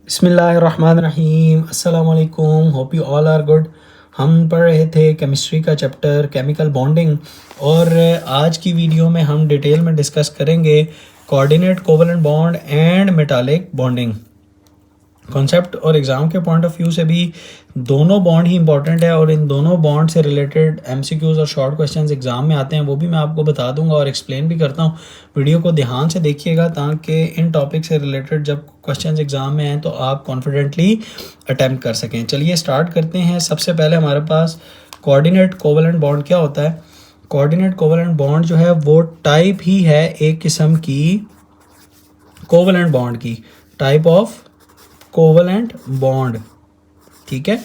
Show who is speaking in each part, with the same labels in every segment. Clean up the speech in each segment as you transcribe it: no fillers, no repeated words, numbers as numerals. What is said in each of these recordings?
Speaker 1: बिस्मिल्लाहिर्रहमानिर्रहीम, अस्सलाम वालेकुम, hope you all are good. हम पढ़ रहे थे केमिस्ट्री का चैप्टर केमिकल बॉन्डिंग, और आज की वीडियो में हम डिटेल में डिस्कस करेंगे coordinate covalent bond and metallic bonding concept. और एग्ज़ाम के पॉइंट ऑफ व्यू से भी दोनों बॉन्ड ही इंपॉर्टेंट है, और इन दोनों बॉन्ड से रिलेटेड एमसीक्यूज़ और शॉर्ट क्वेश्चंस एग्ज़ाम में आते हैं, वो भी मैं आपको बता दूंगा और एक्सप्लेन भी करता हूँ। वीडियो को ध्यान से देखिएगा ताकि इन टॉपिक से रिलेटेड जब क्वेश्चंस एग्ज़ाम में हैं तो आप कॉन्फिडेंटली अटैम्प्ट कर सकें। चलिए स्टार्ट करते हैं। सबसे पहले हमारे पास कोऑर्डिनेट कोवलेंट बॉन्ड क्या होता है। कोऑर्डिनेट कोवलेंट बॉन्ड जो है वो टाइप ही है एक किस्म की कोवलेंट बॉन्ड की, टाइप ऑफ कोवलेंट बॉन्ड, ठीक है।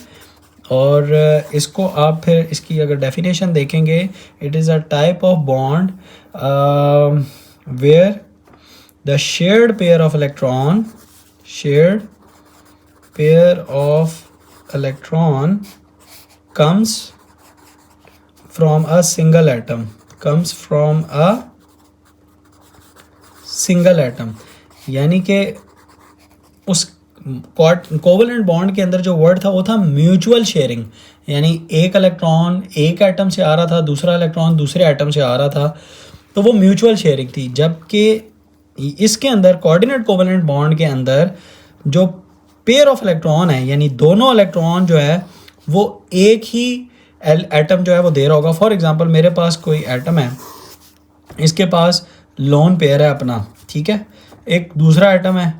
Speaker 1: और इसको आप फिर इसकी अगर डेफिनेशन देखेंगे, it is a type of bond where the shared pair of electron comes from a single atom, यानी कि उस कोवलेंट बॉन्ड के अंदर जो वर्ड था वो था म्यूचुअल शेयरिंग, यानी एक इलेक्ट्रॉन एक एटम से आ रहा था, दूसरा इलेक्ट्रॉन दूसरे एटम से आ रहा था, तो वो म्यूचुअल शेयरिंग थी। जबकि इसके अंदर कोऑर्डिनेट कोवलेंट बॉन्ड के अंदर जो पेयर ऑफ इलेक्ट्रॉन है, यानी दोनों इलेक्ट्रॉन जो है वो एक ही एटम जो है वो दे रहा होगा। फॉर एग्जांपल मेरे पास कोई एटम है, इसके पास लोन पेयर है अपना, ठीक है, एक दूसरा एटम है,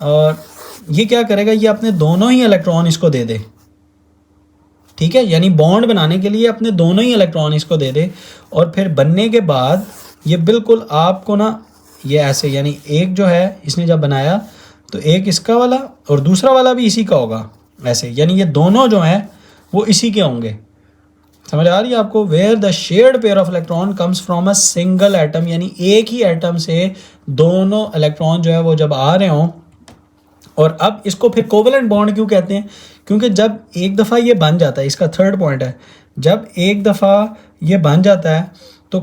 Speaker 1: और ये क्या करेगा, ये अपने दोनों ही इलेक्ट्रॉन इसको दे दे, ठीक है, यानी बॉन्ड बनाने के लिए अपने दोनों ही इलेक्ट्रॉन इसको दे दे, और फिर बनने के बाद ये बिल्कुल आपको ना ये ऐसे, यानी एक जो है इसने जब बनाया तो एक इसका वाला और दूसरा वाला भी इसी का होगा ऐसे, यानी ये दोनों जो हैं वो इसी के होंगे। समझ आ रही है आपको। Where the shared pair of electron comes from a single atom, यानी एक ही एटम से दोनों इलेक्ट्रॉन जो है वो जब आ रहे हों। और अब इसको फिर कोवलेंट बॉन्ड क्यों कहते हैं, क्योंकि जब एक दफ़ा ये बन जाता है, इसका थर्ड पॉइंट है, जब एक दफ़ा ये बन जाता है तो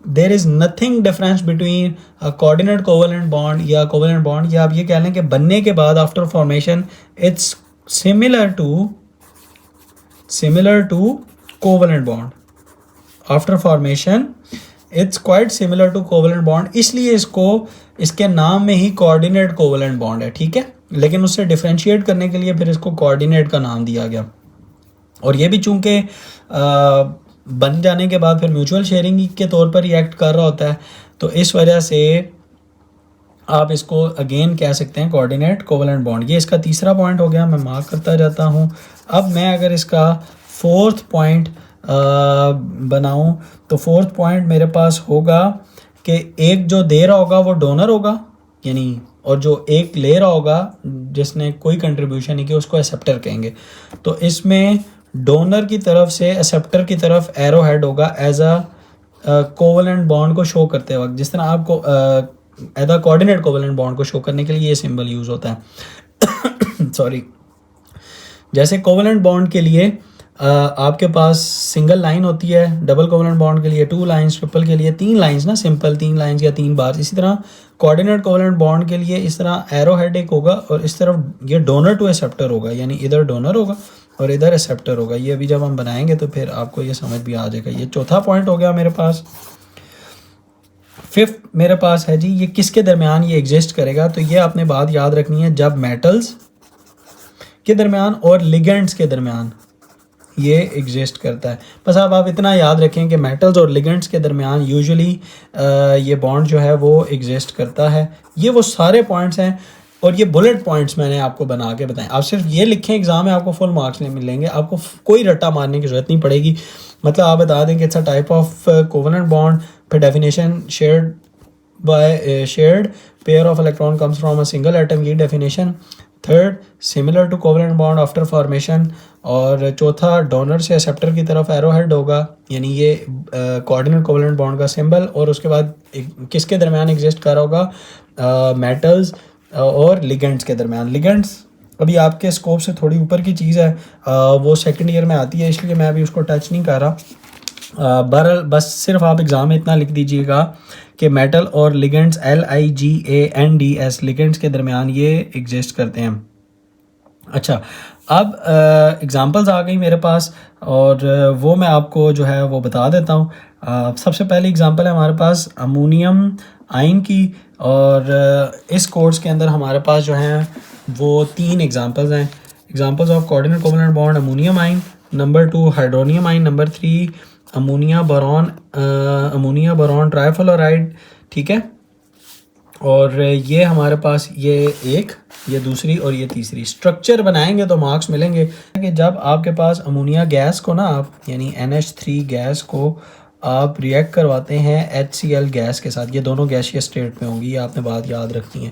Speaker 1: there is nothing difference between coordinate covalent bond या कोवलेंट बॉन्ड, या आप ये कह लें कि बनने के बाद after formation it's similar to covalent bond. After formation it's quite similar to covalent bond, इसलिए इसको इसके नाम में ही कोऑर्डिनेट कोवलेंट बॉन्ड है, ठीक है। लेकिन उससे डिफरेंशिएट करने के लिए फिर इसको कोऑर्डिनेट का नाम दिया गया। और ये भी चूंकि बन जाने के बाद फिर म्यूचुअल शेयरिंग के तौर पर रिएक्ट कर रहा होता है, तो इस वजह से आप इसको अगेन कह सकते हैं कोऑर्डिनेट कोवलेंट बॉन्ड। ये इसका तीसरा पॉइंट हो गया, मैं मार्क करता जाता हूँ। अब मैं अगर इसका फोर्थ पॉइंट बनाऊं तो फोर्थ पॉइंट मेरे पास होगा कि एक जो दे रहा होगा वो डोनर होगा, यानी, और जो एक ले रहा होगा जिसने कोई कंट्रीब्यूशन नहीं किया उसको एक्सेप्टर कहेंगे। तो इसमें डोनर की तरफ से एक्सेप्टर की तरफ एरो हेड होगा एज अ कोवलेंट बॉन्ड को शो करते वक्त, जिस तरह आपको as a coordinate covalent bond को शो करने के लिए ये सिंबल यूज़ होता है। सॉरी, जैसे कोवलेंट बॉन्ड के लिए आपके पास सिंगल लाइन होती है, डबल कोवलेंट बॉन्ड के लिए 2 लाइंस, ट्रिपल के लिए 3 लाइंस ना, सिंपल 3 लाइंस या 3 बार। इसी तरह कोऑर्डिनेट कोवलेंट बॉन्ड के लिए इस तरह एरो हेड एक होगा और इस तरफ ये डोनर टू एक्सेप्टर होगा, यानी इधर डोनर होगा और इधर एक्सेप्टर होगा। ये अभी जब हम बनाएंगे तो फिर आपको ये समझ भी आ जाएगा। ये चौथा पॉइंट हो गया मेरे पास। फिफ्थ मेरे पास है जी, ये किसके दरमियान ये एग्जिस्ट करेगा, तो ये आपने बात याद रखनी है, जब मेटल्स के दरमियान और लिगेंड्स के दरमियान ये एग्जिस्ट करता है। बस अब आप इतना याद रखें कि मेटल्स और लिगेंड्स के दरमियान यूजुअली ये बॉन्ड जो है वो एग्जिस्ट करता है। ये वो सारे पॉइंट्स हैं और ये बुलेट पॉइंट्स मैंने आपको बना के बताएं। आप सिर्फ ये लिखें एग्जाम में, आपको फुल मार्क्स नहीं मिलेंगे, आपको कोई रट्टा मारने की जरूरत नहीं पड़ेगी। मतलब आप बता दें कि it's a type of covalent bond, फिर definition shared pair of electron comes from a single atom, ये definition. Third, similar to covalent bond after formation. और चौथा, डोनर से एक्सेप्टर की तरफ एरो हेड होगा, यानी ये कोऑर्डिनेट कोवलेंट बॉन्ड का सिंबल। और उसके बाद किसके दरमियान एग्जिस्ट कर रहा होगा, मेटल्स और लिगेंड्स के दरमियान। लिगेंड्स अभी आपके स्कोप से थोड़ी ऊपर की चीज़ है, वो सेकंड ईयर में आती है, इसलिए मैं अभी उसको टच नहीं कर रहा। बहरहाल बस सिर्फ आप एग्ज़ाम में इतना लिख दीजिएगा कि मेटल और लिगेंड्स LIGANDS लिगेंड्स के दरमियान ये एग्जिस्ट करते हैं। अच्छा, अब एग्ज़ाम्पल्स आ गई मेरे पास और वो मैं आपको जो है वो बता देता हूँ। सबसे पहली एग्ज़ाम्पल है हमारे पास अमोनियम आयन की और इस कोर्स के अंदर हमारे पास जो हैं वो 3 एग्ज़ाम्पल्स हैं। Examples of coordinate covalent bond ammonium ion, number 2 hydronium ion, number 3 ammonia boron trifluoride, ठीक है। और ये हमारे पास ये एक, ये दूसरी और ये तीसरी स्ट्रक्चर बनाएंगे तो मार्क्स मिलेंगे कि जब आपके पास अमोनिया गैस को ना आप यानी NH3 गैस को आप रिएक्ट करवाते हैं HCl गैस के साथ, ये दोनों गैसीय स्टेट में होंगी, ये आपने बात याद रखनी है।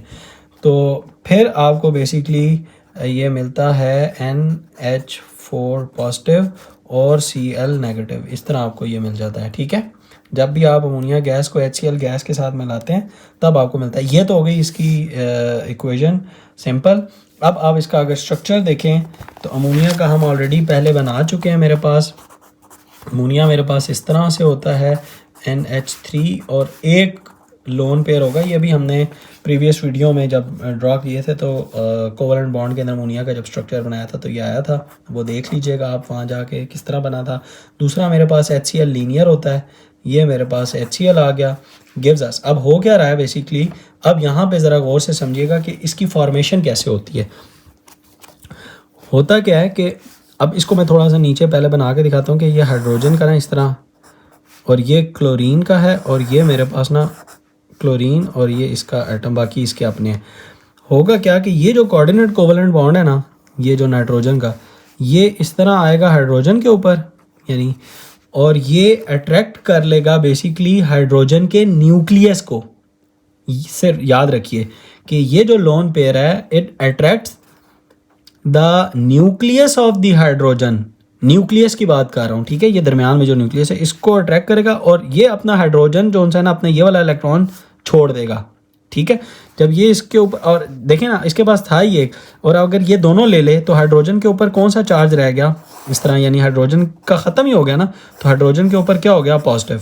Speaker 1: तो फिर आपको बेसिकली ये मिलता है NH4 पॉजिटिव और Cl नेगेटिव, इस तरह आपको ये मिल जाता है, ठीक है। जब भी आप अमोनिया गैस को HCl गैस के साथ मिलाते हैं तब आपको मिलता है। ये तो हो गई इसकी इक्वेशन सिंपल। अब आप इसका अगर स्ट्रक्चर देखें तो अमोनिया का हम ऑलरेडी पहले बना चुके हैं। मेरे पास अमोनिया मेरे पास इस तरह से होता है NH3 और एक लोन पेयर होगा। ये भी हमने प्रीवियस वीडियो में जब ड्रॉ किए थे तो कोवलेंट बॉन्ड के अंदर अमोनिया का जब स्ट्रक्चर बनाया था तो ये आया था, वो देख लीजिएगा आप वहाँ जाके किस तरह बना था। दूसरा मेरे पास HCl लीनियर होता है, ये मेरे पास HCl आ गया, गिव्स अस। अब हो क्या रहा है बेसिकली, अब यहाँ पे ज़रा गौर से समझिएगा कि इसकी फॉर्मेशन कैसे होती है। होता क्या है कि अब इसको मैं थोड़ा सा नीचे पहले बना के दिखाता हूँ कि ये हाइड्रोजन का ना इस तरह, और ये क्लोरीन का है, और ये मेरे पास ना क्लोरीन और ये इसका एटम, बाकी इसके अपने हैं। होगा क्या कि ये जो कोऑर्डिनेट कोवलेंट बॉन्ड है ना, ये जो नाइट्रोजन का, ये इस तरह आएगा हाइड्रोजन के ऊपर यानी, और ये अट्रैक्ट कर लेगा बेसिकली हाइड्रोजन के न्यूक्लियस को। सिर्फ याद रखिए कि ये जो लोन पेयर है it attracts the nucleus of the hydrogen, nucleus की बात कर रहा हूँ, ठीक है। ये दरमियान में जो न्यूक्लियस है इसको अट्रैक्ट करेगा और ये अपना हाइड्रोजन जो है ना अपना ये वाला इलेक्ट्रॉन छोड़ देगा, ठीक है। जब ये इसके ऊपर, और देखें ना इसके पास था ही एक, और अगर ये दोनों ले ले तो हाइड्रोजन के ऊपर कौन सा चार्ज रह गया इस तरह, यानी हाइड्रोजन का ख़त्म ही हो गया ना, तो हाइड्रोजन के ऊपर क्या हो गया, पॉजिटिव।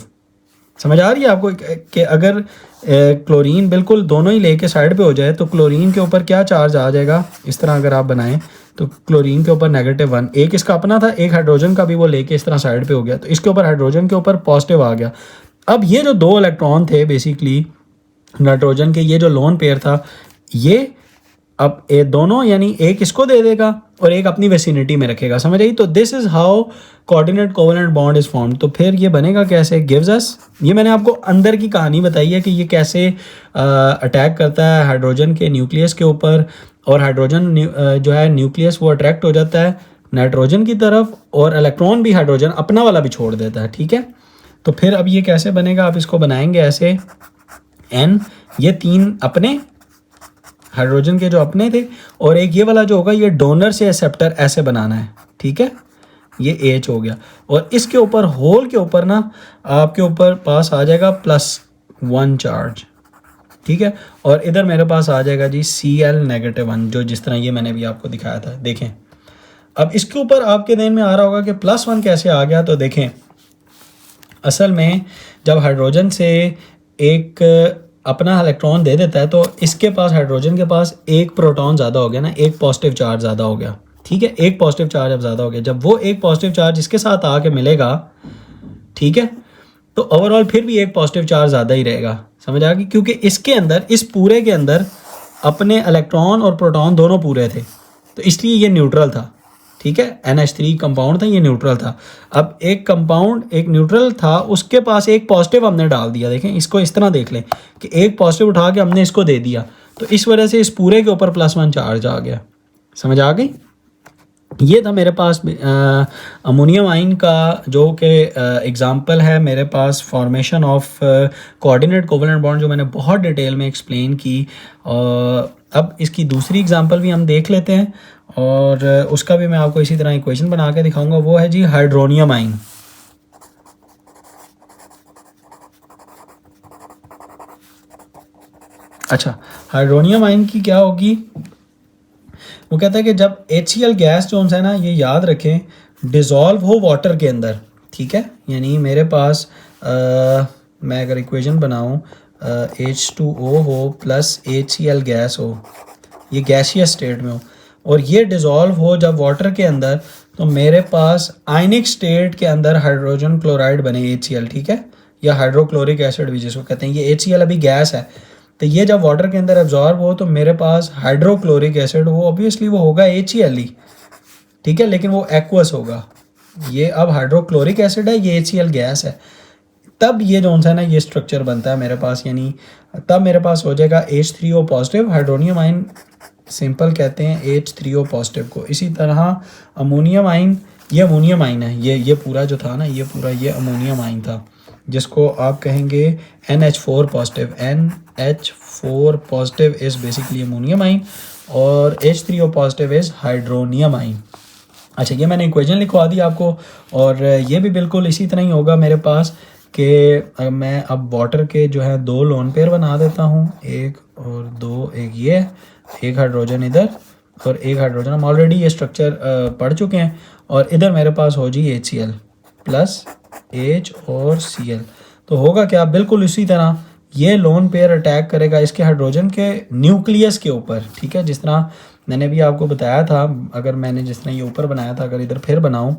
Speaker 1: समझ आ रही है आपको कि अगर क्लोरीन बिल्कुल दोनों ही लेके साइड पे हो जाए तो क्लोरीन के ऊपर क्या चार्ज आ जाएगा, इस तरह अगर आप बनाएं तो क्लोरीन के ऊपर -1, एक इसका अपना था, एक हाइड्रोजन का भी वो लेके इस तरह साइड पे हो गया, तो इसके ऊपर हाइड्रोजन के ऊपर पॉजिटिव आ गया। अब ये जो 2 इलेक्ट्रॉन थे बेसिकली नाइट्रोजन के, ये जो लोन पेयर था, ये अब ये दोनों यानी एक इसको दे देगा और एक अपनी वेसिनिटी में रखेगा, समझ आई। तो this is how coordinate covalent bond is form. तो फिर ये बनेगा कैसे, गिव्स अस, ये मैंने आपको अंदर की कहानी बताई है कि ये कैसे अटैक करता है हाइड्रोजन के न्यूक्लियस के ऊपर, और हाइड्रोजन जो है न्यूक्लियस वो अट्रैक्ट हो जाता है नाइट्रोजन की तरफ, और इलेक्ट्रॉन भी हाइड्रोजन अपना वाला भी छोड़ देता है, ठीक है। तो फिर अब ये कैसे बनेगा, आप इसको बनाएंगे ऐसे N, ये 3 अपने हाइड्रोजन के जो अपने थे, और एक ये वाला जो होगा ये डोनर से एक्सेप्टर ऐसे बनाना है, ठीक है। ये H हो गया, और इसके ऊपर होल के ऊपर ना आपके ऊपर पास आ जाएगा +1 चार्ज, ठीक है। और इधर मेरे पास आ जाएगा जी Cl -1, जो जिस तरह ये मैंने भी आपको दिखाया था। देखें अब इसके ऊपर आपके ध्यान में आ रहा होगा कि +1 कैसे आ गया। तो देखें असल में जब हाइड्रोजन से एक अपना इलेक्ट्रॉन दे देता है तो इसके पास, हाइड्रोजन के पास एक प्रोटॉन ज़्यादा हो गया ना, एक पॉजिटिव चार्ज ज़्यादा हो गया, ठीक है। एक पॉजिटिव चार्ज अब ज़्यादा हो गया, जब वो एक पॉजिटिव चार्ज इसके साथ आके मिलेगा, ठीक है, तो ओवरऑल फिर भी एक पॉजिटिव चार्ज ज़्यादा ही रहेगा, समझ आ गई। क्योंकि इसके अंदर, इस पूरे के अंदर अपने इलेक्ट्रॉन और प्रोटॉन दोनों पूरे थे, तो इसलिए ये न्यूट्रल था, ठीक है। NH3 कंपाउंड था, ये न्यूट्रल था। अब एक कंपाउंड एक न्यूट्रल था, उसके पास एक पॉजिटिव हमने डाल दिया। देखें इसको इस तरह देख लें कि एक पॉजिटिव उठा के हमने इसको दे दिया, तो इस वजह से इस पूरे के ऊपर +1 चार्ज आ गया, समझ आ गई। ये था मेरे पास अमोनियम आयन का जो कि एग्ज़ाम्पल है मेरे पास, formation of coordinate covalent bond, जो मैंने बहुत डिटेल में एक्सप्लेन की। अब इसकी दूसरी एग्ज़ाम्पल भी हम देख लेते हैं, और उसका भी मैं आपको इसी तरह इक्वेशन बना के दिखाऊंगा। वो है जी हाइड्रोनियम आयन। अच्छा, हाइड्रोनियम आयन की क्या होगी, वो कहता है कि जब HCl गैस जो है ना, ये याद रखें, डिज़ोल्व हो वाटर के अंदर, ठीक है। यानी मेरे पास मैं अगर इक्वेशन बनाऊँ, H2O हो प्लस HCl गैस हो, ये गैसियस स्टेट में हो, और ये डिज़ोल्व हो जब वाटर के अंदर, तो मेरे पास आयनिक स्टेट के अंदर हाइड्रोजन क्लोराइड बने HCl, ठीक है, या हाइड्रोक्लोरिक एसिड भी जिसको कहते हैं। ये HCl अभी गैस है, तो ये जब वाटर के अंदर एब्जॉर्ब हो तो मेरे पास हाइड्रोक्लोरिक एसिड, वो ऑब्वियसली वो होगा HCl ही, ठीक है, लेकिन वो एक्वस होगा। ये अब हाइड्रोक्लोरिक एसिड है, ये HCl गैस है, तब ये जो है ना ये स्ट्रक्चर बनता है मेरे पास, यानी तब मेरे पास हो जाएगा H3O पॉजिटिव, हाइड्रोनियम आइन सिंपल कहते हैं H3O पॉजिटिव को। इसी तरह अमोनियम आइन, ये अमोनियम आइन है, ये पूरा जो था ना, ये पूरा ये अमोनियम आइन था, जिसको आप कहेंगे NH4 positive. NH4 positive is basically ammonium आइन और H3O पॉजिटिव इज़ हाइड्रोनियम आइन। अच्छा, ये मैंने इक्वेशन लिखवा दी आपको, और ये भी बिल्कुल इसी तरह ही होगा मेरे पास कि मैं अब वाटर के जो है 2 लोन पेयर बना देता हूँ, 1 और 2, एक ये, एक हाइड्रोजन इधर और एक हाइड्रोजन, हम ऑलरेडी ये स्ट्रक्चर पढ़ चुके हैं। और इधर मेरे पास हो जी HCl प्लस H और Cl, तो होगा क्या, बिल्कुल इसी तरह ये लोन पेयर अटैक करेगा इसके हाइड्रोजन के न्यूक्लियस के ऊपर, ठीक है, जिस तरह मैंने भी आपको बताया था। अगर मैंने जिस तरह ये ऊपर बनाया था, अगर इधर फिर बनाऊं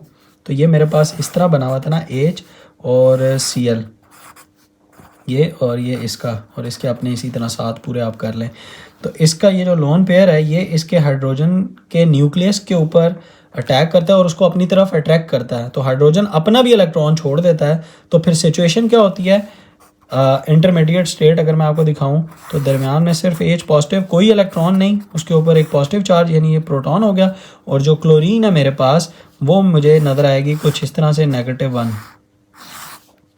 Speaker 1: तो ये मेरे पास इस तरह बना हुआ था ना, H और Cl, ये और ये इसका, और इसके अपने इसी तरह साथ पूरे आप कर लें। तो इसका ये जो लोन पेयर है ये इसके हाइड्रोजन के न्यूक्लियस के ऊपर अटैक करता है और उसको अपनी तरफ अट्रैक्ट करता है, तो हाइड्रोजन अपना भी इलेक्ट्रॉन छोड़ देता है। तो फिर सिचुएशन क्या होती है, इंटरमीडिएट स्टेट अगर मैं आपको दिखाऊं तो दरमियान में सिर्फ H पॉजिटिव, कोई इलेक्ट्रॉन नहीं, उसके ऊपर एक पॉजिटिव चार्ज यानी ये प्रोटॉन हो गया, और जो क्लोरीन है मेरे पास वो मुझे नज़र आएगी कुछ इस तरह से -1,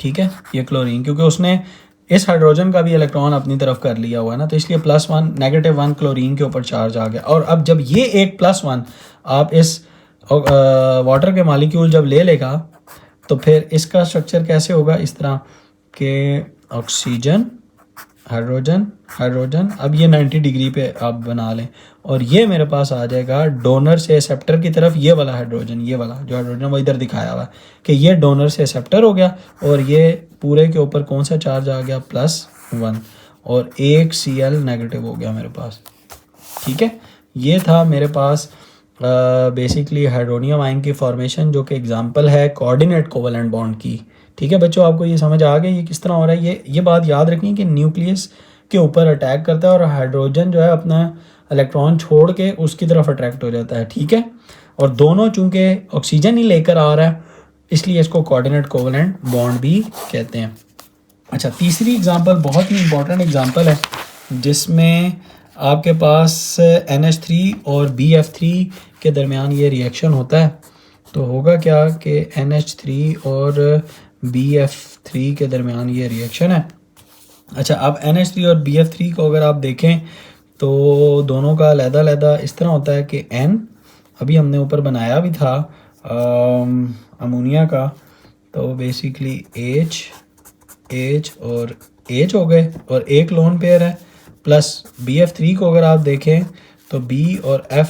Speaker 1: ठीक है, ये क्लोरीन, क्योंकि उसने इस हाइड्रोजन का भी इलेक्ट्रॉन अपनी तरफ कर लिया हुआ है ना, तो इसलिए +1 -1 क्लोरीन के ऊपर चार्ज आ गया। और अब जब ये एक +1 आप इस वाटर के मालिक्यूल जब ले लेगा तो फिर इसका स्ट्रक्चर कैसे होगा, इस तरह के ऑक्सीजन, हाइड्रोजन, हाइड्रोजन, अब ये 90 डिग्री पे आप बना लें, और ये मेरे पास आ जाएगा डोनर से एक्सेप्टर की तरफ, ये वाला हाइड्रोजन, ये वाला जो हाइड्रोजन वो इधर दिखाया हुआ है कि ये डोनर से एक्सेप्टर हो गया, और ये पूरे के ऊपर कौन सा चार्ज आ गया, +1, और एक Cl नेगेटिव हो गया मेरे पास, ठीक है। ये था मेरे पास बेसिकली हाइड्रोनियम आयन की फॉर्मेशन, जो कि एग्जांपल है कोऑर्डिनेट कोवेलेंट बॉन्ड की, ठीक है बच्चों, आपको ये समझ आ गई ये किस तरह हो रहा है। ये बात याद रखनी कि न्यूक्लियस के ऊपर अटैक करता है और हाइड्रोजन जो है अपना इलेक्ट्रॉन छोड़ के उसकी तरफ अट्रैक्ट हो जाता है, ठीक है, और दोनों चूंकि ऑक्सीजन ही लेकर आ रहा है इसलिए इसको कोऑर्डिनेट कोवेलेंट बॉन्ड भी कहते हैं। अच्छा, तीसरी एग्जांपल बहुत ही इंपॉर्टेंट एग्जांपल है जिसमें आपके पास NH3 और BF3 के दरमियान ये रिएक्शन होता है। तो होगा क्या कि NH3 और BF3 के दरमियान ये रिएक्शन है। अच्छा, अब NH3 और BF3 को अगर आप देखें तो दोनों का अलग-अलग इस तरह होता है कि N, अभी हमने ऊपर बनाया भी था अमोनिया का, तो बेसिकली H और H हो गए और एक लोन पेयर है, प्लस BF3 को अगर आप देखें तो B और F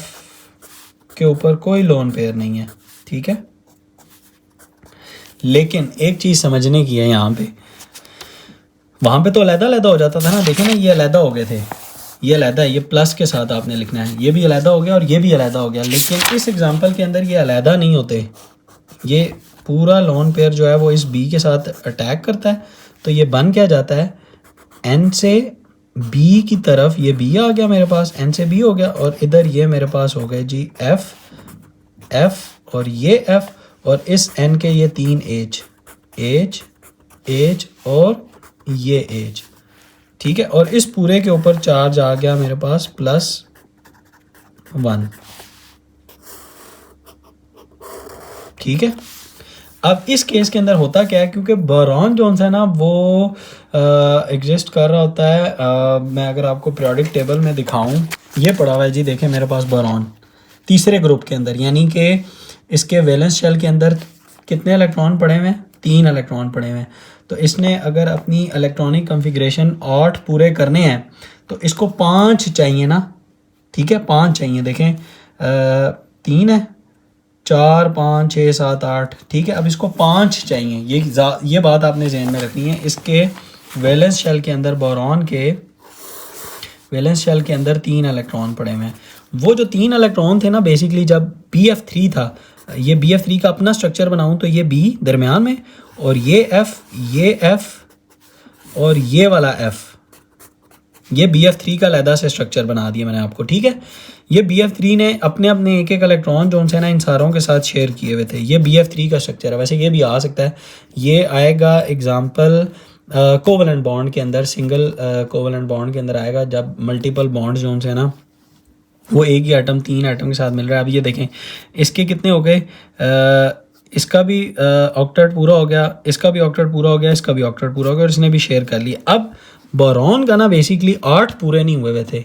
Speaker 1: के ऊपर कोई लोन पेयर नहीं है, ठीक है। लेकिन एक चीज़ समझने की है यहाँ पे, वहाँ पे तो अलग-अलग हो जाता था ना, देखें ना, ये अलग हो गए थे, ये अलग है, ये प्लस के साथ आपने लिखना है, ये भी अलग हो गया और ये भी अलग हो गया। लेकिन इस एग्जांपल के अंदर ये अलग नहीं होते, ये पूरा लोन पेयर जो है वो इस B के साथ अटैक करता है, तो ये बन क्या जाता है, N से B की तरफ, ये B आ गया मेरे पास, N से B हो गया, और इधर ये मेरे पास हो गए जी F और ये F, और इस N के ये 3 H और ये H, ठीक है, और इस पूरे के ऊपर चार्ज आ गया मेरे पास +1, ठीक है। अब इस केस के अंदर होता क्या है, क्योंकि बोरॉन जो है ना वो एग्जिस्ट कर रहा होता है, मैं अगर आपको पीरियोडिक टेबल में दिखाऊं, ये पड़ा हुआ है जी, देखें मेरे पास बोरॉन तीसरे ग्रुप के अंदर, यानी कि इसके वैलेंस शेल के अंदर कितने इलेक्ट्रॉन पड़े हुए हैं, 3 इलेक्ट्रॉन पड़े हुए हैं। तो इसने अगर अपनी इलेक्ट्रॉनिक कॉन्फ़िगरेशन 8 पूरे करने हैं तो इसको 5 चाहिए ना, ठीक है, 5 चाहिए, देखें 3 है, 4 5 6 7 8, ठीक है, अब इसको 5 चाहिए, ये बात आपने ज़हन में रखनी है। इसके वैलेंस शेल के अंदर बोरॉन के वैलेंस शेल के अंदर 3 इलेक्ट्रॉन पड़े हुए हैं। वो जो 3 इलेक्ट्रॉन थे ना, बेसिकली जब BF3 था, ये BF3 का अपना स्ट्रक्चर बनाऊं तो ये B दरमियान में, और ये F और ये वाला F, ये BF3 का अलहदा से स्ट्रक्चर बना दिया मैंने आपको, ठीक है। ये BF3 ने अपने अपने एक एक इलेक्ट्रॉन जो उनसे ना इन सारों के साथ शेयर किए हुए थे। ये BF3 का स्ट्रक्चर है। वैसे ये भी आ सकता है, ये आएगा एग्जांपल कोवलेंट बॉन्ड के अंदर, सिंगल कोवलेंट बॉन्ड के अंदर आएगा, जब मल्टीपल बॉन्ड जो उनसे ना वो एक ही एटम 3 एटम के साथ मिल रहा है। अब ये देखें इसके कितने हो गए, इसका भी ऑक्टेट पूरा हो गया, इसका भी ऑक्टेट पूरा हो गया, इसका भी ऑक्टेट पूरा हो गया, और इसने भी शेयर कर लिया। अब बोरॉन का ना बेसिकली 8 पूरे नहीं हुए हुए थे,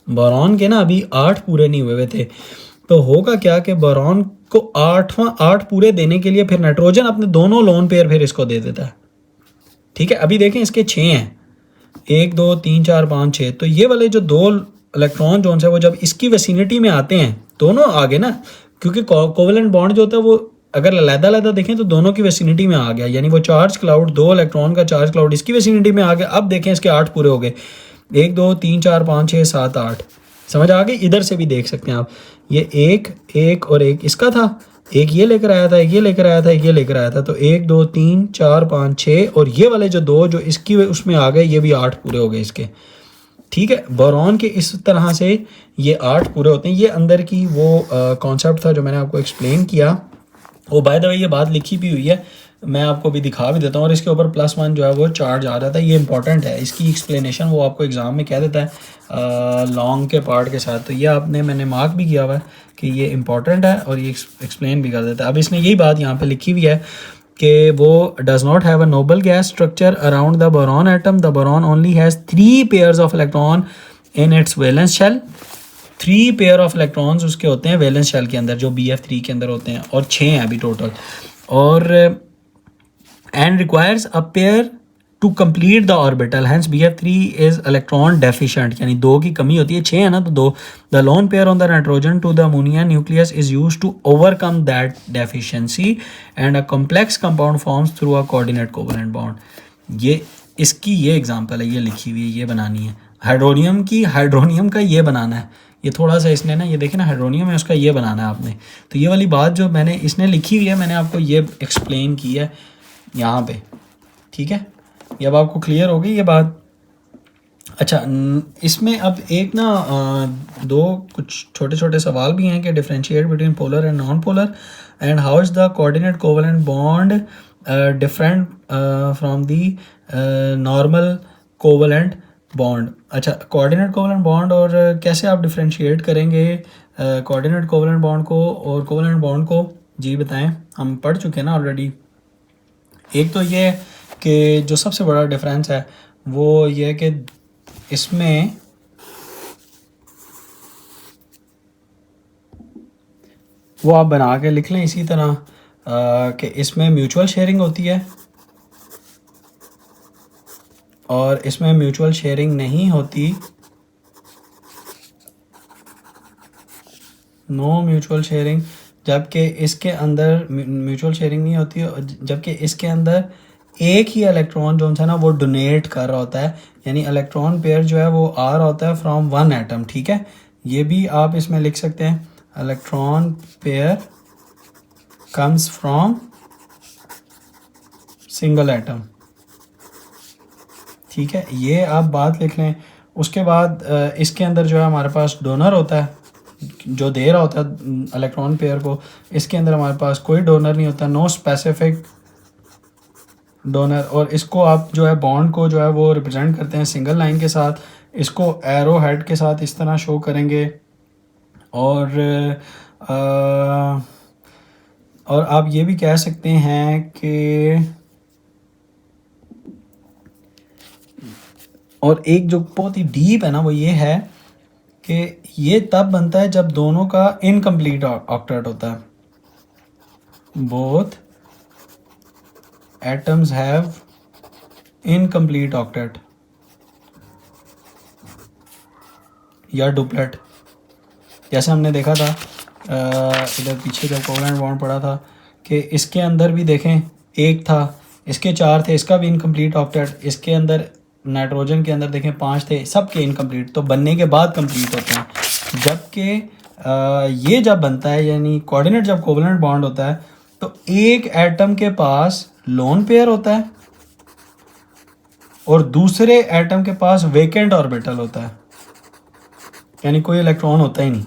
Speaker 1: बोरॉन के ना अभी 8 पूरे नहीं हुए हुए थे। तो होगा क्या कि बोरॉन को 8 पूरे देने के लिए फिर नाइट्रोजन अपने दोनों लोन पेयर फिर इसको दे देता है, ठीक है। अभी देखें इसके 6 हैं, 1 2 3 4 5 6। तो ये वाले जो 2 इलेक्ट्रॉन जोन्स है वो जब इसकी वेसिनिटी में आते हैं, दोनों आगे ना, क्योंकि कोवलेंट बॉन्ड जो होता है वो अगर अलग-अलग देखें तो दोनों की वेसिनिटी में आ गया, यानी वो चार्ज क्लाउड, 2 इलेक्ट्रॉन का चार्ज क्लाउड इसकी वेसिनिटी में आ गया। अब देखें इसके 8 पूरे हो गए, 1 2 3 4 5 6 7 8, समझ आ गई। इधर से भी देख सकते हैं आप, ये एक और एक इसका था, एक ये लेकर आया था, एक ये लेकर आया था, एक ये लेकर आया था। तो 1 2 3 4 5 6, और ये वाले जो 2 जो इसकी उसमें आ गए, ये भी 8 पूरे हो गए इसके, ठीक है। बोरॉन के इस तरह से ये 8 पूरे होते हैं। ये अंदर की वो कॉन्सेप्ट था जो मैंने आपको एक्सप्लेन किया। वो बाय द वे ये बात लिखी भी हुई है, मैं आपको भी दिखा भी देता हूँ, और इसके ऊपर +1 जो है वो चार्ज आ जाता है। ये इंपॉर्टेंट है, इसकी एक्सप्लेनेशन वो आपको एग्ज़ाम में कह देता है लॉन्ग के पार्ट के साथ। तो ये मैंने मार्क भी किया हुआ है कि ये इंपॉर्टेंट है, और ये एक्सप्लेन भी कर देता है। अब इसने यही बात यहाँ पे लिखी हुई है कि वो does not have a noble gas structure around the boron atom, the boron only has 3 pairs of electron in its valence shell. 3 pair of electrons उसके होते हैं वैलेंस शेल के अंदर, जो BF3 के अंदर होते हैं, और 6 हैं अभी टोटल। और and requires a pair to complete the orbital, hence BF3 is electron deficient, यानी 2 की कमी होती है, 6 है ना तो 2। The lone pair on the nitrogen to the ammonia nucleus is used to overcome that deficiency and a complex compound forms through a coordinate covalent bond. ये इसकी ये एग्जांपल है, ये लिखी हुई है, ये बनानी है। हाइड्रोनियम का ये बनाना है, ये थोड़ा सा इसने ना, ये देखें ना हाइड्रोनियम है, उसका ये बनाना है आपने। तो ये वाली बात जो मैंने इसने लिखी हुई है, मैंने आपको ये एक्सप्लेन की है यहाँ पे, ठीक है। ये अब आपको क्लियर हो गई ये बात। अच्छा, इसमें अब एक ना 2 कुछ छोटे छोटे सवाल भी हैं कि differentiate between polar and non polar, and how is the coordinate covalent bond different from the normal covalent bond. अच्छा, कोऑर्डिनेट कोवलेंट बॉन्ड और कैसे आप डिफरेंशिएट करेंगे कोऑर्डिनेट कोवलेंट बॉन्ड को और कोवलेंट बॉन्ड को, जी बताएं। हम पढ़ चुके हैं ना ऑलरेडी। एक तो ये कि जो सबसे बड़ा डिफरेंस है वो ये है कि इसमें वो आप बना के लिख लें इसी तरह कि इसमें म्यूचुअल शेयरिंग होती है और इसमें म्यूचुअल शेयरिंग नहीं होती, नो म्यूचुअल शेयरिंग। जबकि इसके अंदर म्यूचुअल शेयरिंग नहीं होती, जबकि इसके अंदर एक ही इलेक्ट्रॉन जो है ना वो डोनेट कर रहा होता है, यानी इलेक्ट्रॉन पेयर जो है वो आ रहा होता है फ्रॉम 1 एटम, ठीक है। ये भी आप इसमें लिख सकते हैं, electron pair comes from single atom, ठीक है। ये आप बात लिख लें। उसके बाद इसके अंदर जो है हमारे पास डोनर होता है जो दे रहा होता है इलेक्ट्रॉन पेयर को। इसके अंदर हमारे पास कोई डोनर नहीं होता, नो स्पेसिफिक डोनर। और इसको आप जो है बॉन्ड को जो है वो रिप्रेजेंट करते हैं सिंगल लाइन के साथ, इसको एरो हेड के साथ इस तरह शो करेंगे। और आप ये भी कह सकते हैं कि, और एक जो बहुत ही डीप है ना वो ये है कि ये तब बनता है जब दोनों का इनकम्प्लीट ऑक्टेट होता है, both atoms have incomplete octet या डुप्लेट। जैसे हमने देखा था इधर पीछे जब कोवलेंट बॉन्ड पड़ा था कि इसके अंदर भी देखें एक था, इसके 4 थे, इसका भी इनकम्प्लीट ऑक्टेट, इसके अंदर नाइट्रोजन के अंदर देखें 5 थे, सब के इनकम्प्लीट, तो बनने के बाद कंप्लीट होते हैं। जबकि ये जब बनता है यानी कोऑर्डिनेट जब कोवलेंट बॉन्ड होता है तो एक एटम के पास लोन पेयर होता है और दूसरे एटम के पास वेकेंट ऑर्बिटल होता है, यानी कोई इलेक्ट्रॉन होता ही नहीं।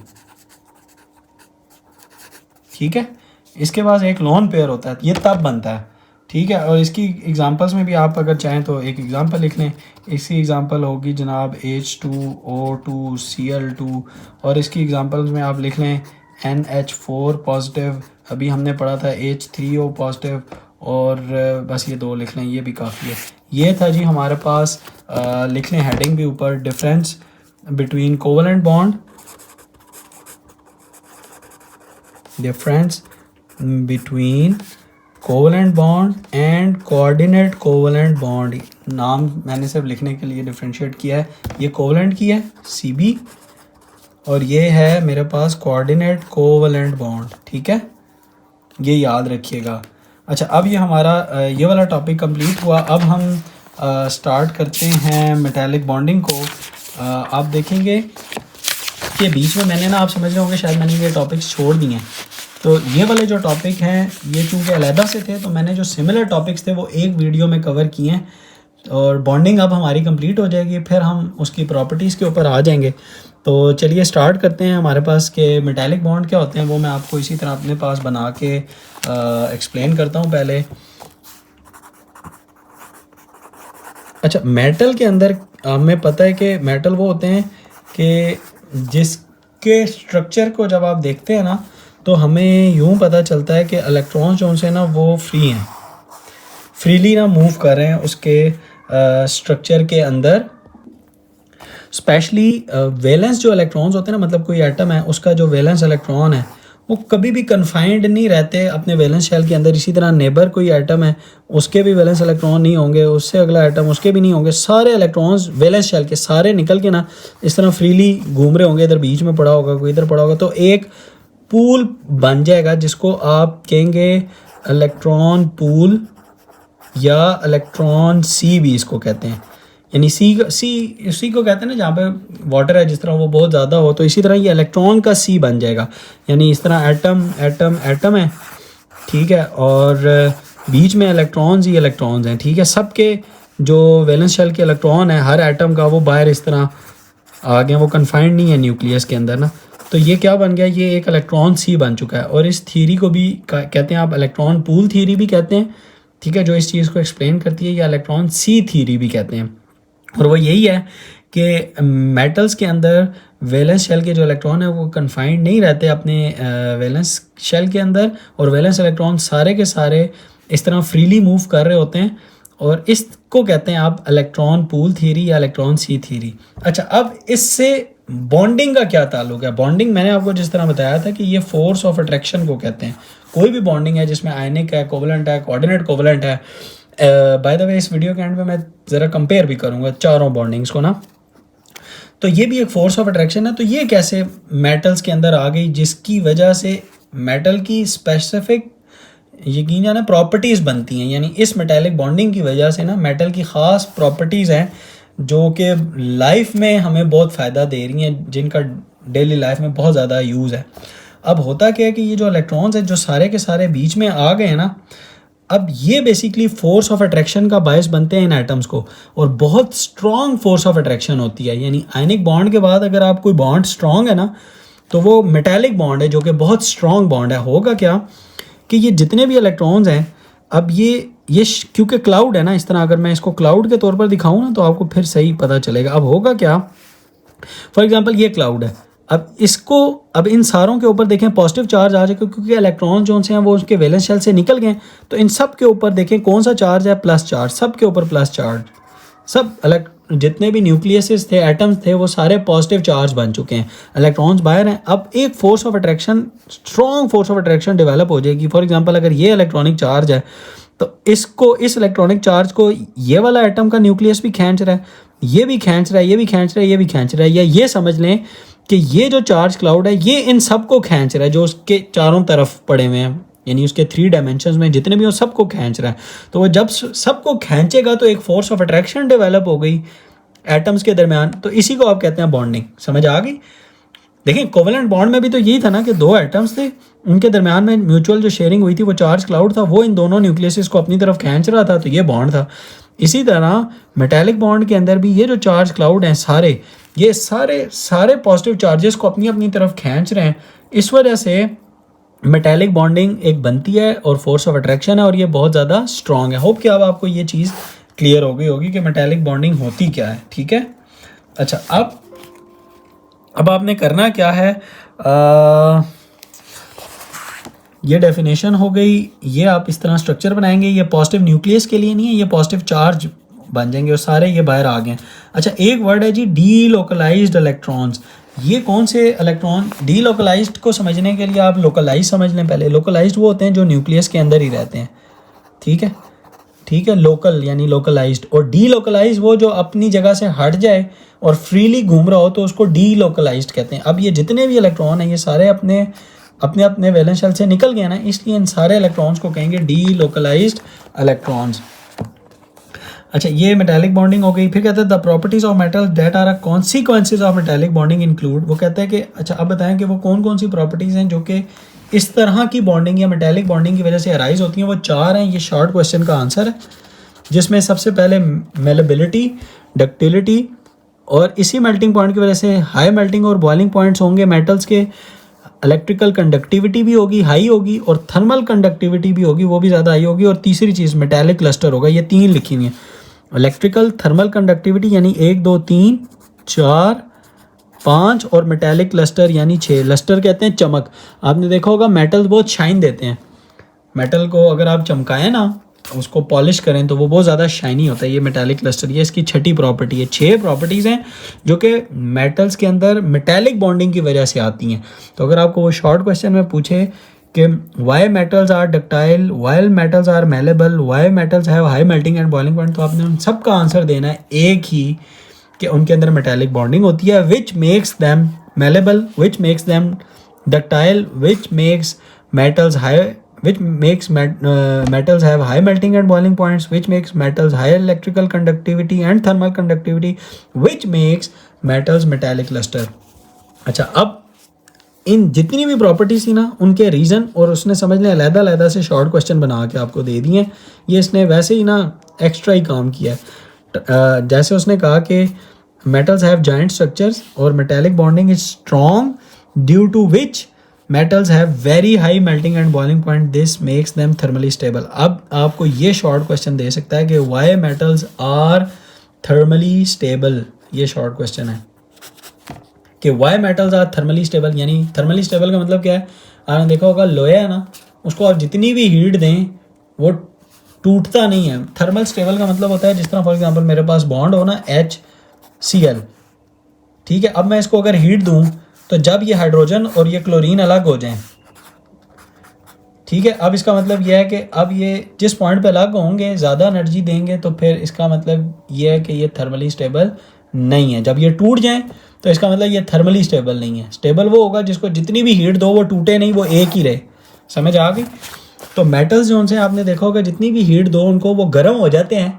Speaker 1: ठीक है, इसके पास एक लोन पेयर होता है, ये तब बनता है। ठीक है, और इसकी एग्जांपल्स में भी आप अगर चाहें तो एक एग्जांपल लिख लें। इसकी एग्जांपल होगी जनाब H2O2Cl2, और इसकी एग्जांपल्स में आप लिख लें NH4 पॉजिटिव, अभी हमने पढ़ा था H3O पॉजिटिव, और बस ये 2 लिख लें, ये भी काफ़ी है। ये था जी हमारे पास, लिख लें हेडिंग भी ऊपर, difference between covalent bond, difference between covalent bond and coordinate covalent bond. नाम मैंने सिर्फ लिखने के लिए डिफ्रेंशिएट किया है। ये कोवलेंट की है CB, और ये है मेरे पास कोऑर्डिनेट कोवलेंट बॉन्ड। ठीक है, ये याद रखिएगा। अच्छा, अब ये हमारा ये वाला टॉपिक कंप्लीट हुआ। अब हम स्टार्ट करते हैं मेटालिक बॉन्डिंग को। आप देखेंगे कि बीच में मैंने ना, आप समझ रहे होंगे शायद मैंने ये टॉपिक्स छोड़ दिए हैं, तो ये वाले जो टॉपिक हैं ये चूँकि अलहदा से थे, तो मैंने जो सिमिलर टॉपिक्स थे वो एक वीडियो में कवर किए हैं, और बॉन्डिंग अब हमारी कंप्लीट हो जाएगी, फिर हम उसकी प्रॉपर्टीज़ के ऊपर आ जाएंगे। तो चलिए स्टार्ट करते हैं। हमारे पास के मेटालिक बॉन्ड क्या होते हैं वो मैं आपको इसी तरह अपने पास बना के एक्सप्लेन करता हूँ पहले। अच्छा, मेटल के अंदर हमें पता है कि मेटल वो होते हैं कि जिसके स्ट्रक्चर को जब आप देखते हैं ना, तो हमें यूँ पता चलता है कि इलेक्ट्रॉन्स जो उनसे ना वो फ्री हैं, फ्रीली ना मूव कर रहे हैं उसके स्ट्रक्चर के अंदर। स्पेशली वैलेंस जो इलेक्ट्रॉन्स होते हैं ना, मतलब कोई एटम है उसका जो वैलेंस इलेक्ट्रॉन है वो कभी भी कन्फाइंड नहीं रहते अपने वैलेंस शेल के अंदर। इसी तरह नेबर कोई एटम है उसके भी वैलेंस इलेक्ट्रॉन नहीं होंगे, उससे अगला एटम उसके भी नहीं होंगे। सारे इलेक्ट्रॉन्स वैलेंस शेल के सारे निकल के ना इस तरह फ्रीली घूम रहे होंगे। इधर बीच में पड़ा होगा, कोई इधर पड़ा होगा, तो एक पूल बन जाएगा जिसको आप कहेंगे इलेक्ट्रॉन पूल, या इलेक्ट्रॉन सी भी इसको कहते हैं। यानी सी को कहते हैं ना, जहाँ पे वाटर है जिस तरह वो बहुत ज़्यादा हो, तो इसी तरह ये इलेक्ट्रॉन का सी बन जाएगा। यानी इस तरह एटम एटम एटम है, ठीक है, और बीच में इलेक्ट्रॉन्स ही इलेक्ट्रॉन्स हैं। ठीक है, सबके जो वैलेंस शेल के इलेक्ट्रॉन है हर एटम का वो बाहर इस तरह आ गया, वो कन्फाइंड नहीं है न्यूक्लियस के अंदर ना। तो ये क्या बन गया, ये एक इलेक्ट्रॉन सी बन चुका है। और इस थ्योरी को भी कहते हैं आप इलेक्ट्रॉन पूल थ्योरी भी कहते हैं। ठीक है, जो इस चीज़ को एक्सप्लेन करती है, या इलेक्ट्रॉन सी थ्योरी भी कहते हैं। और वो यही है कि मेटल्स के अंदर वैलेंस शेल के जो इलेक्ट्रॉन है वो कन्फाइंड नहीं रहते अपने वैलेंस शेल के अंदर, और वैलेंस इलेक्ट्रॉन सारे के सारे इस तरह फ्रीली मूव कर रहे होते हैं, और इसको कहते हैं आप इलेक्ट्रॉन पूल थ्योरी या इलेक्ट्रॉन सी थ्योरी। अच्छा, अब इससे बॉन्डिंग का क्या ताल्लुक है? बॉन्डिंग मैंने आपको जिस तरह बताया था कि ये फोर्स ऑफ अट्रैक्शन को कहते हैं। कोई भी बॉन्डिंग है जिसमें आयनिक है, कोवलेंट है, कोऑर्डिनेट कोवलेंट है। बाय द वे इस वीडियो के एंड में मैं ज़रा कंपेयर भी करूँगा चारों बॉन्डिंग्स को ना, तो ये भी एक फोर्स ऑफ अट्रैक्शन है। तो ये कैसे मेटल्स के अंदर आ गई, जिसकी वजह से मेटल की स्पेसिफिक यकीन जाना प्रॉपर्टीज़ बनती हैं। यानी इस मेटालिक बॉन्डिंग की वजह से ना मेटल की ख़ास प्रॉपर्टीज़ हैं जो कि लाइफ में हमें बहुत फ़ायदा दे रही हैं, जिनका डेली लाइफ में बहुत ज़्यादा यूज़ है। अब होता क्या है कि ये जो इलेक्ट्रॉन्स हैं जो सारे के सारे बीच में आ गए हैं ना, अब ये बेसिकली फोर्स ऑफ अट्रैक्शन का बायस बनते हैं इन एटम्स को, और बहुत स्ट्रॉन्ग फोर्स ऑफ अट्रैक्शन होती है। यानी आयनिक बॉन्ड के बाद अगर आप कोई बॉन्ड स्ट्रॉन्ग है ना, तो वो मेटालिक बॉन्ड है जो कि बहुत स्ट्रॉन्ग बॉन्ड है। होगा क्या कि ये जितने भी इलेक्ट्रॉन्स हैं, अब ये क्योंकि क्लाउड है ना, इस तरह अगर मैं इसको क्लाउड के तौर पर दिखाऊँ ना तो आपको फिर सही पता चलेगा। अब होगा क्या, फॉर एग्जांपल ये क्लाउड है, अब इन सारों के ऊपर देखें पॉजिटिव चार्ज आ जाएगा, क्योंकि इलेक्ट्रॉन जो हैं वो उसके वैलेंस शेल से निकल गए। तो इन सब के ऊपर देखें कौन सा चार्ज है, प्लस चार्ज, सब के ऊपर प्लस चार्ज। सब जितने भी न्यूक्लियसेस थे, एटम्स थे, वो सारे पॉजिटिव चार्ज बन चुके हैं, इलेक्ट्रॉन्स बाहर हैं। अब एक force of attraction, strong force of attraction develop हो जाएगी। फॉर एग्जांपल अगर ये इलेक्ट्रॉनिक चार्ज है तो इस इलेक्ट्रॉनिक चार्ज को ये वाला एटम का न्यूक्लियस भी खींच रहा है, ये भी खींच रहा है, ये भी खींच रहा है, ये भी खींच रहा है। या ये समझ लें कि ये जो चार्ज क्लाउड है ये इन सब को खींच रहा है जो उसके चारों तरफ पड़े हुए हैं, यानी उसके 3 डायमेंशंस में जितने भी हो सबको खींच रहा है। तो वो जब सबको खींचेगा तो एक फोर्स ऑफ अट्रैक्शन डेवलप हो गई एटम्स के दरमियान, तो इसी को आप कहते हैं बॉन्डिंग। समझ आ गई? देखिए कोवेलेंट बॉन्ड में भी तो यही था ना कि 2 एटम्स थे, उनके दरमियान में म्यूचुअल जो शेयरिंग हुई थी वो चार्ज क्लाउड था, वो इन दोनों न्यूक्लियस को अपनी तरफ खींच रहा था, तो ये बॉन्ड था। इसी तरह मेटालिक बॉन्ड के अंदर भी ये जो चार्ज क्लाउड हैं सारे, ये सारे पॉजिटिव चार्जेस को अपनी अपनी तरफ खींच रहे हैं। इस वजह से मेटालिक बॉन्डिंग एक बनती है और फोर्स ऑफ अट्रैक्शन है, और ये बहुत ज़्यादा स्ट्रॉन्ग है। होप कि अब आपको ये चीज़ क्लियर हो गई होगी कि मेटालिक बॉन्डिंग होती क्या है। ठीक है, अच्छा अब आपने करना क्या है, ये डेफिनेशन हो गई, ये आप इस तरह स्ट्रक्चर बनाएंगे। ये पॉजिटिव न्यूक्लियस के लिए नहीं है, ये पॉजिटिव चार्ज बन जाएंगे और सारे ये बाहर आ गए। अच्छा, एक वर्ड है जी डीलोकलाइज्ड इलेक्ट्रॉन्स। ये कौन से इलेक्ट्रॉन? डीलोकलाइज्ड को समझने के लिए आप लोकलाइज समझ लें पहले। लोकलाइज्ड वो होते हैं जो न्यूक्लियस के अंदर ही रहते हैं। ठीक है, लोकल यानी लोकलाइज्ड, और डीलोकलाइज वो जो अपनी जगह से हट जाए और फ्रीली घूम रहा हो तो उसको डीलोकलाइज्ड कहते हैं। अब ये जितने भी इलेक्ट्रॉन हैं ये सारे अपने अपने वैलेंस शेल से निकल गए ना, इसलिए इन सारे इलेक्ट्रॉन्स को कहेंगे डीलोकलाइज्ड इलेक्ट्रॉन्स। अच्छा, ये मेटालिक बॉन्डिंग हो गई। फिर कहते हैं the properties of metal that are consequences of metallic bonding include. वो कहते हैं कि अच्छा अब बताएं कि वो कौन कौन सी प्रॉपर्टीज़ हैं जो कि इस तरह की बॉन्डिंग या मेटालिक बॉन्डिंग की वजह से अराइज होती हैं। वो 4 हैं, ये शॉर्ट क्वेश्चन का आंसर है, जिसमें सबसे पहले मेलेबिलिटी, डक्टिलिटी, और इसी मेल्टिंग पॉइंट की वजह से हाई मेल्टिंग और बॉइलिंग पॉइंट्स होंगे मेटल्स के। इलेक्ट्रिकल कंडक्टिविटी भी होगी, हाई होगी, और थर्मल कंडक्टिविटी भी होगी, वो भी ज़्यादा हाई होगी। और तीसरी चीज़ मेटालिक क्लस्टर होगा। ये 3 लिखी हुई हैं, इलेक्ट्रिकल, थर्मल कंडक्टिविटी यानी 1 2 3 4 5, और मेटालिक क्लस्टर यानी 6। लस्टर कहते हैं चमक। आपने देखा होगा मेटल बहुत शाइन देते हैं। मेटल को अगर आप चमकाएं ना, उसको पॉलिश करें तो वो बहुत ज़्यादा शाइनी होता है। ये मेटालिक क्लस्टर, ये इसकी 6ठी प्रॉपर्टी है। 6 प्रॉपर्टीज़ हैं जो कि मेटल्स के अंदर मेटालिक बॉन्डिंग की वजह से आती हैं। तो अगर आपको वो शॉर्ट क्वेश्चन में पूछे कि why metals are ductile, why metals are malleable, why metals have high melting and boiling point, तो आपने उन सब का आंसर देना है एक ही कि उनके अंदर मेटालिक बॉन्डिंग होती है। Which makes them malleable, which makes them ductile, which makes metals high, which makes metals have high melting and boiling points, which makes metals higher electrical conductivity and thermal conductivity, which makes metals metallic luster। अच्छा, अब इन जितनी भी properties थी ना उनके reason और उसने समझ लें अलग-अलग से शॉर्ट क्वेश्चन बना के आपको दे दिए। ये इसने वैसे ही ना एक्स्ट्रा ही काम किया है। जैसे उसने कहा कि मेटल्स हैव जॉइंट स्ट्रक्चर्स और metallic bonding is strong due to which metals have very high melting and boiling point, this makes them thermally stable. अब आपको ये शॉर्ट क्वेश्चन दे सकता है कि why metals are thermally stable. ये short question है कि why metals are thermally stable. यानी थर्मली स्टेबल का मतलब क्या है? आपने देखा होगा लोहा है ना, उसको आप जितनी भी हीट दें वो टूटता नहीं है। थर्मल स्टेबल का मतलब होता है जिस तरह फॉर एग्जांपल मेरे पास बॉन्ड हो ना HCl, ठीक है, अब मैं इसको अगर हीट दूं तो जब ये हाइड्रोजन और ये क्लोरीन अलग हो जाएं, ठीक है, अब इसका मतलब यह है कि अब ये जिस पॉइंट पे अलग होंगे ज़्यादा एनर्जी देंगे तो फिर इसका मतलब ये है कि ये थर्मली स्टेबल नहीं है। जब ये टूट जाएं तो इसका मतलब ये थर्मली स्टेबल नहीं है। स्टेबल वो होगा जिसको जितनी भी हीट दो वो टूटे नहीं, वो एक ही रहे। समझ आ गई? तो मेटल्स जो उनसे आपने देखा होगा जितनी भी हीट दो उनको वो गर्म हो जाते हैं,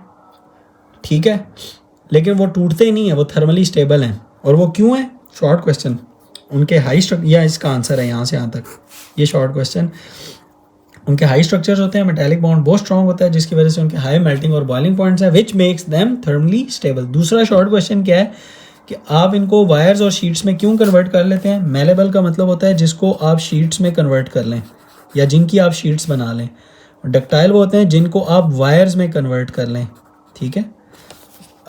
Speaker 1: ठीक है, लेकिन वो टूटते ही नहीं है, वो थर्मली स्टेबल हैं। और वो क्यों है? Short question. उनके हाई स्ट्रक्चर, या इसका आंसर है यहाँ से यहाँ तक, ये शॉर्ट क्वेश्चन। उनके हाई स्ट्रक्चर्स होते हैं, मेटालिक बॉन्ड बहुत स्ट्रॉन्ग होता है जिसकी वजह से उनके हाई मेल्टिंग और बॉइलिंग पॉइंट्स हैं, which makes them thermally stable. दूसरा शॉर्ट क्वेश्चन क्या है कि आप इनको वायर्स और शीट्स में क्यों कन्वर्ट कर लेते हैं? मेलेबल का मतलब होता है जिसको आप शीट्स में कन्वर्ट कर लें या जिनकी आप शीट्स बना लें। डक्टाइल वो होते हैं जिनको आप वायर्स में कन्वर्ट कर लें, ठीक है।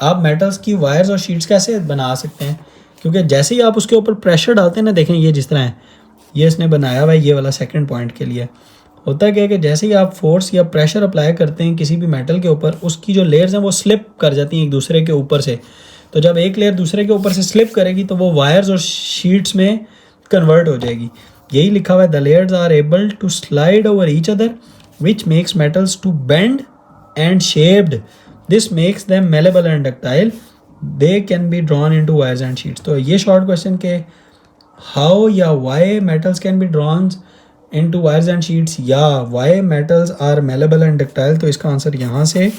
Speaker 1: आप मेटल्स की वायर्स और शीट्स कैसे बना सकते हैं? क्योंकि जैसे ही आप उसके ऊपर प्रेशर डालते हैं ना, देखें ये जिस तरह है, ये इसने बनाया हुआ है ये वाला सेकंड पॉइंट के लिए। होता क्या है कि जैसे ही आप फोर्स या प्रेशर अप्लाई करते हैं किसी भी मेटल के ऊपर, उसकी जो लेयर्स हैं वो स्लिप कर जाती हैं एक दूसरे के ऊपर से। तो जब एक लेयर दूसरे के ऊपर से स्लिप करेगी तो वो वायर्स और शीट्स में कन्वर्ट हो जाएगी। यही लिखा हुआ है, the layers are able to slide over each other which makes metals to bend and shaped, this makes them malleable and ductile, they can be drawn into wires and sheets. तो ये short question के how या why metals can be drawn into wires and sheets, या why metals are malleable and ductile. तो इसका answer यहाँ से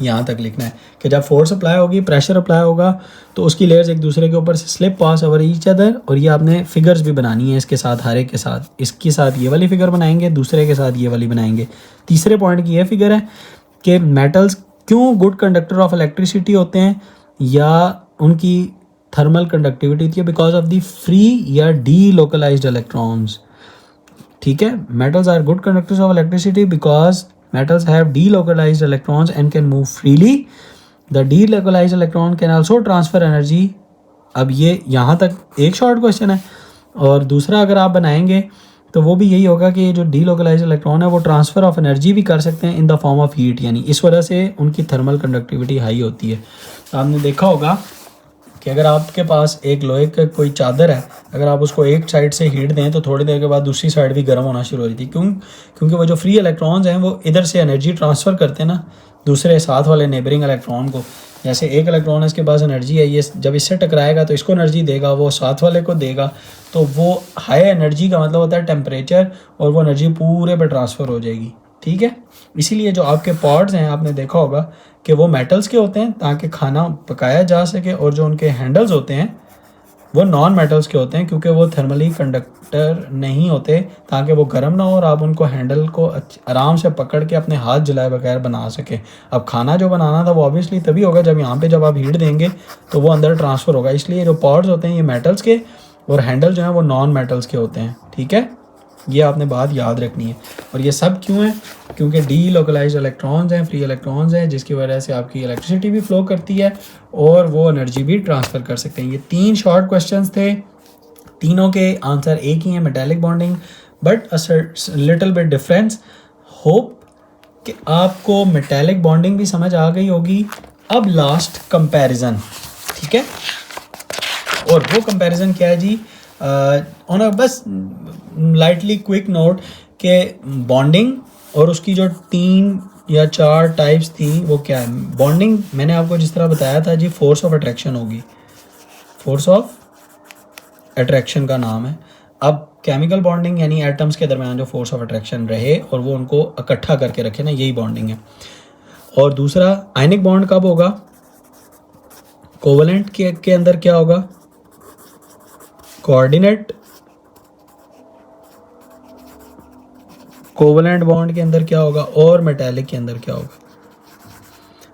Speaker 1: यहाँ तक लिखना है कि जब फोर्स अप्लाई होगी, प्रेशर अप्लाई होगा, तो उसकी लेयर्स एक दूसरे के ऊपर से स्लिप पास ओवर ईच अदर। और ये आपने फिगर्स भी बनानी है इसके साथ, हर एक के साथ, इसके साथ ये वाली फिगर बनाएंगे, दूसरे के साथ ये वाली बनाएंगे। तीसरे पॉइंट की ये फिगर है कि मेटल्स क्यों गुड कंडक्टर ऑफ इलेक्ट्रिसिटी होते हैं या उनकी थर्मल कंडक्टिविटी होती है, बिकॉज ऑफ द फ्री या डी लोकलाइज्ड इलेक्ट्रॉन्स। ठीक है, metals are good conductors of electricity because metals have delocalized electrons and can move freely. The delocalized electron can also transfer energy. अब ये यहाँ तक एक शॉर्ट क्वेश्चन है, और दूसरा अगर आप बनाएंगे तो वो भी यही होगा कि जो डीलोकलाइज्ड इलेक्ट्रॉन है वो ट्रांसफ़र ऑफ एनर्जी भी कर सकते हैं in the form of heat, यानी इस वजह से उनकी थर्मल कंडक्टिविटी हाई होती है। तो आपने देखा होगा कि अगर आपके पास एक लोहे का कोई चादर है, अगर आप उसको एक साइड से हीट दें तो थोड़ी देर के बाद दूसरी साइड भी गर्म होना शुरू हो जाती है। क्योंकि वो जो फ्री इलेक्ट्रॉन्स हैं वो इधर से एनर्जी ट्रांसफ़र करते हैं ना दूसरे साथ वाले नेबरिंग इलेक्ट्रॉन को। जैसे एक इलेक्ट्रॉन है, इसके पास एनर्जी है, ये जब इससे टकराएगा तो इसको एनर्जी देगा, वो साथ वाले को देगा, तो वो हाई एनर्जी का मतलब होता है टेम्परेचर, और वो एनर्जी पूरे पे ट्रांसफ़र हो जाएगी। ठीक है, इसीलिए जो आपके पॉट्स हैं आपने देखा होगा कि वो मेटल्स के होते हैं ताकि खाना पकाया जा सके, और जो उनके हैंडल्स होते हैं वो नॉन मेटल्स के होते हैं क्योंकि वो थर्मली कंडक्टर नहीं होते, ताकि वो गर्म ना हो और आप उनको हैंडल को आराम से पकड़ के अपने हाथ जलाए बगैर बना सके। अब खाना जो बनाना था वो ऑब्वियसली तभी होगा जब यहाँ पे जब आप हीट देंगे तो वो अंदर ट्रांसफ़र होगा। इसलिए जो पॉट्स होते हैं ये मेटल्स के, और हैंडल जो हैं वो नॉन मेटल्स के होते हैं। ठीक है, ये आपने बात याद रखनी है। और ये सब क्यों है? क्योंकि डी लोकलाइज्ड इलेक्ट्रॉन्स हैं, फ्री इलेक्ट्रॉन्स हैं, जिसकी वजह से आपकी इलेक्ट्रिसिटी भी फ्लो करती है और वो एनर्जी भी ट्रांसफ़र कर सकते हैं। ये 3 शॉर्ट क्वेश्चंस थे, तीनों के आंसर एक ही हैं, metallic bonding, but a little bit difference. Hope कि आपको मेटालिक बॉन्डिंग भी समझ आ गई होगी। अब लास्ट कंपैरिजन, ठीक है, और वो कंपैरिजन क्या है जी? ऑन बस लाइटली क्विक नोट के बॉन्डिंग और उसकी जो 3 या 4 टाइप्स थी वो क्या है। बॉन्डिंग मैंने आपको जिस तरह बताया था जी, फोर्स ऑफ अट्रैक्शन होगी, फोर्स ऑफ अट्रैक्शन का नाम है। अब केमिकल बॉन्डिंग यानी एटम्स के दरमियान जो फोर्स ऑफ अट्रैक्शन रहे और वो उनको इकट्ठा करके रखे ना, यही बॉन्डिंग है। और दूसरा आयनिक बॉन्ड कब होगा? कोवेलेंट के अंदर क्या होगा? कोऑर्डिनेट कोवेलेंट बॉन्ड के अंदर क्या होगा, और मेटालिक के अंदर क्या होगा?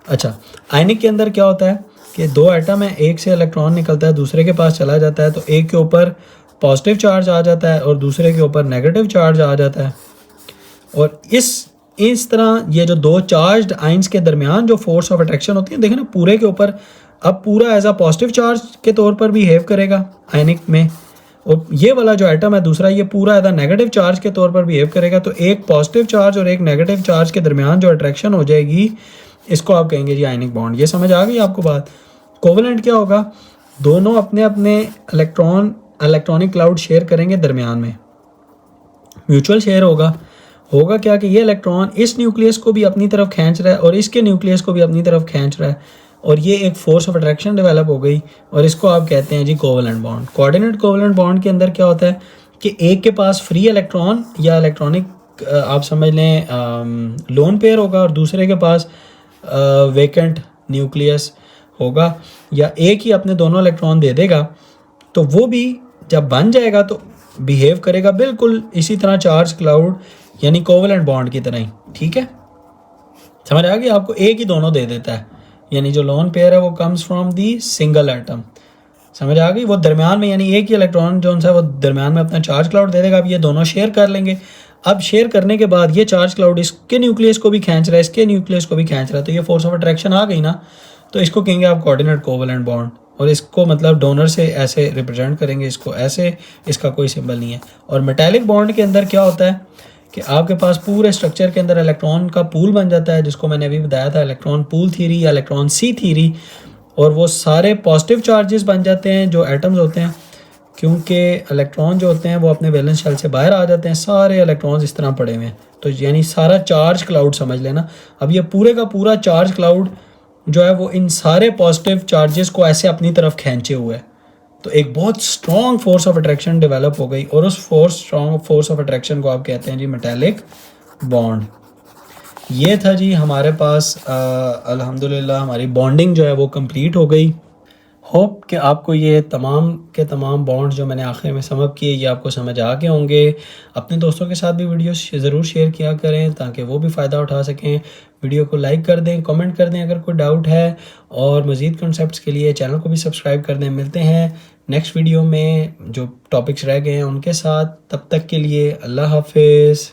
Speaker 1: अच्छा, आयनिक के अंदर क्या होता है कि 2 एटम है, एक से इलेक्ट्रॉन निकलता है, दूसरे के पास चला जाता है, तो एक के ऊपर पॉजिटिव चार्ज आ जाता है और दूसरे के ऊपर नेगेटिव चार्ज आ जाता है। और इस तरह ये जो 2 चार्ज्ड आयंस के दरमियान जो फोर्स ऑफ अट्रैक्शन होती है, देखें ना, पूरे के ऊपर अब पूरा एज अ पॉजिटिव चार्ज के तौर पर बिहेव करेगा आयनिक में, और ये वाला जो एटम है दूसरा, ये पूरा एज अ नेगेटिव चार्ज के तौर पर बिहेव करेगा। तो एक पॉजिटिव चार्ज और एक नेगेटिव चार्ज के दरमियान जो अट्रैक्शन हो जाएगी, इसको आप कहेंगे जी आयनिक बॉन्ड। ये समझ आ गई आपको बात? कोवेलेंट क्या होगा? दोनों अपने अपने इलेक्ट्रॉनिक क्लाउड शेयर करेंगे, दरमियान में म्यूचुअल शेयर होगा क्या कि ये इलेक्ट्रॉन इस न्यूक्लियस को भी अपनी तरफ खींच रहा है और इसके न्यूक्लियस को भी अपनी तरफ खींच रहा है, और ये एक फोर्स ऑफ अट्रैक्शन डेवलप हो गई, और इसको आप कहते हैं जी covalent bond. Coordinate covalent bond के अंदर क्या होता है कि एक के पास फ्री इलेक्ट्रॉन या इलेक्ट्रॉनिक आप समझ लें लोन पेयर होगा, और दूसरे के पास वेकेंट न्यूक्लियस होगा, या एक ही अपने दोनों इलेक्ट्रॉन दे देगा, तो वो भी जब बन जाएगा तो बिहेव करेगा बिल्कुल इसी तरह चार्ज क्लाउड यानी कोवेलेंट बॉन्ड की तरह ही। ठीक है, समझ आ गई आपको? एक ही दोनों दे देता है, यानी जो लोन पेयर है वो comes from the single atom. समझ आ गई? वो दरमियान में, यानी एक ही इलेक्ट्रॉन जो है वो दरमियान में अपना चार्ज क्लाउड दे देगा। अब ये दोनों शेयर कर लेंगे। अब शेयर करने के बाद ये चार्ज क्लाउड इसके न्यूक्लियस को भी खींच रहा है, इसके न्यूक्लियस को भी खींच रहा है, तो ये फोर्स ऑफ अट्रैक्शन आ गई ना, तो इसको कहेंगे आप कोऑर्डिनेट कोवेलेंट बॉन्ड। और इसको मतलब डोनर से ऐसे रिप्रेजेंट करेंगे, इसको ऐसे, इसका कोई सिंबल नहीं है। और मेटालिक बॉन्ड के अंदर क्या होता है कि आपके पास पूरे स्ट्रक्चर के अंदर इलेक्ट्रॉन का पूल बन जाता है, जिसको मैंने अभी बताया था इलेक्ट्रॉन पूल थ्योरी या इलेक्ट्रॉन सी थ्योरी, और वो सारे पॉजिटिव चार्जेस बन जाते हैं जो एटम्स होते हैं, क्योंकि इलेक्ट्रॉन जो होते हैं वो अपने वैलेंस शेल से बाहर आ जाते हैं, सारे इलेक्ट्रॉन्स इस तरह पड़े हुए हैं, तो यानी सारा चार्ज क्लाउड समझ लेना। अब ये पूरे का पूरा चार्ज क्लाउड जो है वो इन सारे पॉजिटिव चार्जेस को ऐसे अपनी तरफ खींचे हुए है, तो एक बहुत strong force of attraction develop हो गई और उस स्ट्रॉन्ग फोर्स ऑफ अट्रैक्शन को आप कहते हैं जी मेटालिक बॉन्ड। ये था जी हमारे पास अल्हम्दुलिल्लाह हमारी बॉन्डिंग जो है वो कंप्लीट हो गई। होप कि आपको ये तमाम के तमाम बॉन्ड जो मैंने आखिर में समअप किए ये आपको समझ आ गए होंगे। अपने दोस्तों के साथ भी वीडियो ज़रूर शेयर किया करें ताकि वो भी फ़ायदा उठा सकें। वीडियो को लाइक कर दें, कमेंट कर दें अगर कोई डाउट है, और मज़ीद कॉन्सेप्ट्स के लिए चैनल को भी सब्सक्राइब कर दें। मिलते हैं नेक्स्ट वीडियो में जो टॉपिक्स रह गए हैं उनके साथ। तब तक के लिए अल्लाह हाफिज़।